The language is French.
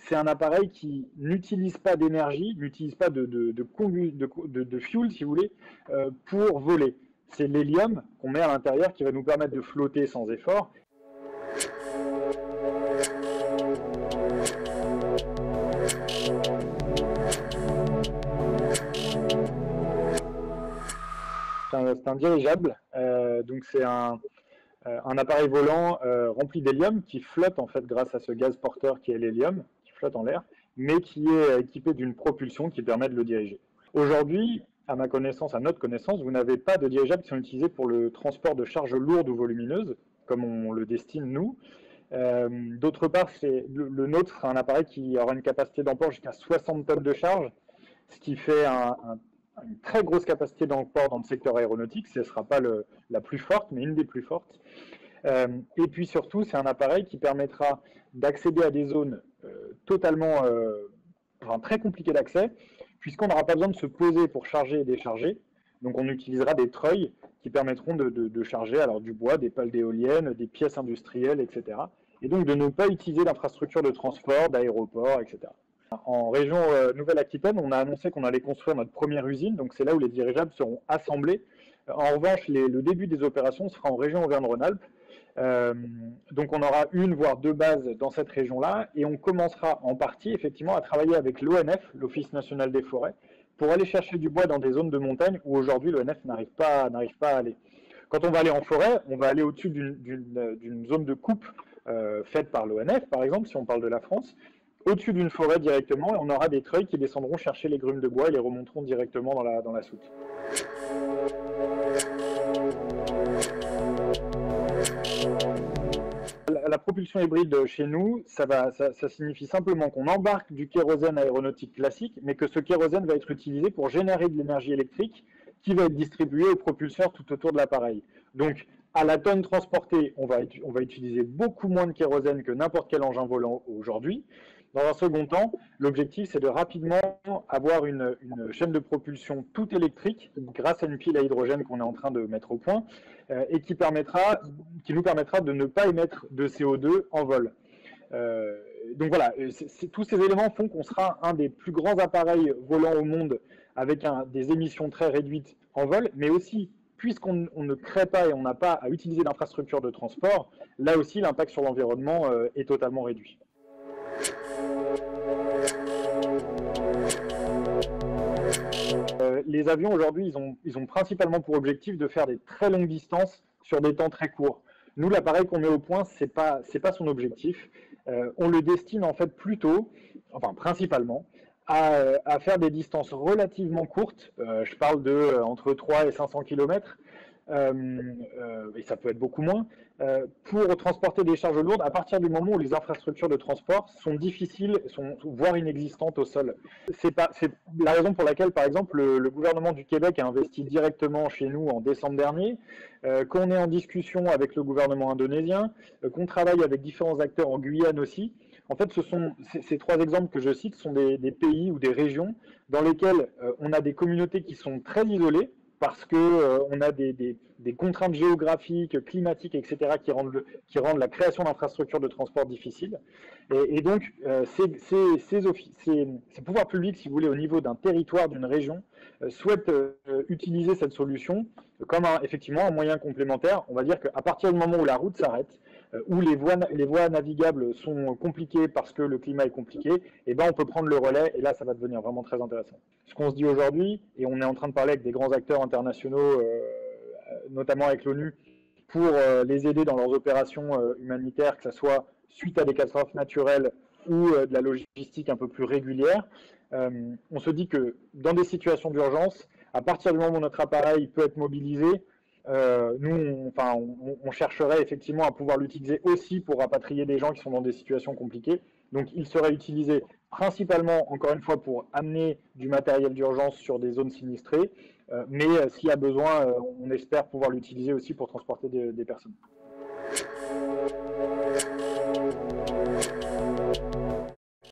c'est un appareil qui n'utilise pas d'énergie, n'utilise pas de fuel, si vous voulez, pour voler. C'est l'hélium qu'on met à l'intérieur qui va nous permettre de flotter sans effort. C'est un dirigeable, donc c'est un appareil volant rempli d'hélium qui flotte en fait grâce à ce gaz porteur qui est l'hélium, qui flotte en l'air, mais qui est équipé d'une propulsion qui permet de le diriger. Aujourd'hui, à ma connaissance, à notre connaissance, vous n'avez pas de dirigeables qui sont utilisés pour le transport de charges lourdes ou volumineuses, comme on le destine nous. D'autre part, le nôtre sera un appareil qui aura une capacité d'emport jusqu'à 60 tonnes de charge, ce qui fait une très grosse capacité d'emport dans le secteur aéronautique. Ce ne sera pas la plus forte, mais une des plus fortes. Et puis surtout, c'est un appareil qui permettra d'accéder à des zones totalement, très compliquées d'accès, puisqu'on n'aura pas besoin de se poser pour charger et décharger. Donc on utilisera des treuils qui permettront de charger alors du bois, des pales d'éoliennes, des pièces industrielles, etc. Et donc de ne pas utiliser l'infrastructure de transport, d'aéroports, etc. En région Nouvelle-Aquitaine, on a annoncé qu'on allait construire notre première usine, donc c'est là où les dirigeables seront assemblés. En revanche, le début des opérations sera en région Auvergne-Rhône-Alpes. Donc on aura une voire deux bases dans cette région-là, et on commencera en partie effectivement à travailler avec l'ONF, l'Office national des forêts, pour aller chercher du bois dans des zones de montagne où aujourd'hui l'ONF n'arrive pas à aller. Quand on va aller en forêt, on va aller au-dessus d'une zone de coupe faite par l'ONF, par exemple, si on parle de la France, au-dessus d'une forêt directement, et on aura des treuils qui descendront chercher les grumes de bois et les remonteront directement dans la soute. La propulsion hybride chez nous, ça signifie simplement qu'on embarque du kérosène aéronautique classique, mais que ce kérosène va être utilisé pour générer de l'énergie électrique qui va être distribuée aux propulseurs tout autour de l'appareil. Donc, à la tonne transportée, on va utiliser beaucoup moins de kérosène que n'importe quel engin volant aujourd'hui. Dans un second temps, l'objectif, c'est de rapidement avoir une chaîne de propulsion toute électrique grâce à une pile à hydrogène qu'on est en train de mettre au point et qui nous permettra de ne pas émettre de CO2 en vol. Donc voilà, tous ces éléments font qu'on sera un des plus grands appareils volants au monde avec des émissions très réduites en vol, mais aussi, puisqu'on ne crée pas et on n'a pas à utiliser d'infrastructures de transport, là aussi l'impact sur l'environnement est totalement réduit. Les avions aujourd'hui, ils ont principalement pour objectif de faire des très longues distances sur des temps très courts. Nous, l'appareil qu'on met au point, c'est pas son objectif. On le destine en fait plutôt, enfin principalement, à faire des distances relativement courtes. Je parle de entre 3 et 500 km. Et ça peut être beaucoup moins, pour transporter des charges lourdes à partir du moment où les infrastructures de transport sont difficiles, voire inexistantes au sol. C'est la raison pour laquelle, par exemple, le gouvernement du Québec a investi directement chez nous en décembre dernier, qu'on est en discussion avec le gouvernement indonésien, qu'on travaille avec différents acteurs en Guyane aussi. En fait, ces trois exemples que je cite sont des pays ou des régions dans lesquelles on a des communautés qui sont très isolées, parce qu'on a des contraintes géographiques, climatiques, etc., qui rendent la création d'infrastructures de transport difficile. Et donc, ces pouvoirs publics, si vous voulez, au niveau d'un territoire, d'une région, souhaitent utiliser cette solution comme effectivement un moyen complémentaire. On va dire qu'à partir du moment où la route s'arrête, où les voies navigables sont compliquées parce que le climat est compliqué, et ben on peut prendre le relais, et là ça va devenir vraiment très intéressant. Ce qu'on se dit aujourd'hui, et on est en train de parler avec des grands acteurs internationaux, notamment avec l'ONU, pour les aider dans leurs opérations humanitaires, que ce soit suite à des catastrophes naturelles ou de la logistique un peu plus régulière, on se dit que dans des situations d'urgence, à partir du moment où notre appareil peut être mobilisé, nous, on chercherait effectivement à pouvoir l'utiliser aussi pour rapatrier des gens qui sont dans des situations compliquées. Donc, il serait utilisé principalement, encore une fois, pour amener du matériel d'urgence sur des zones sinistrées, mais s'il y a besoin, on espère pouvoir l'utiliser aussi pour transporter des personnes.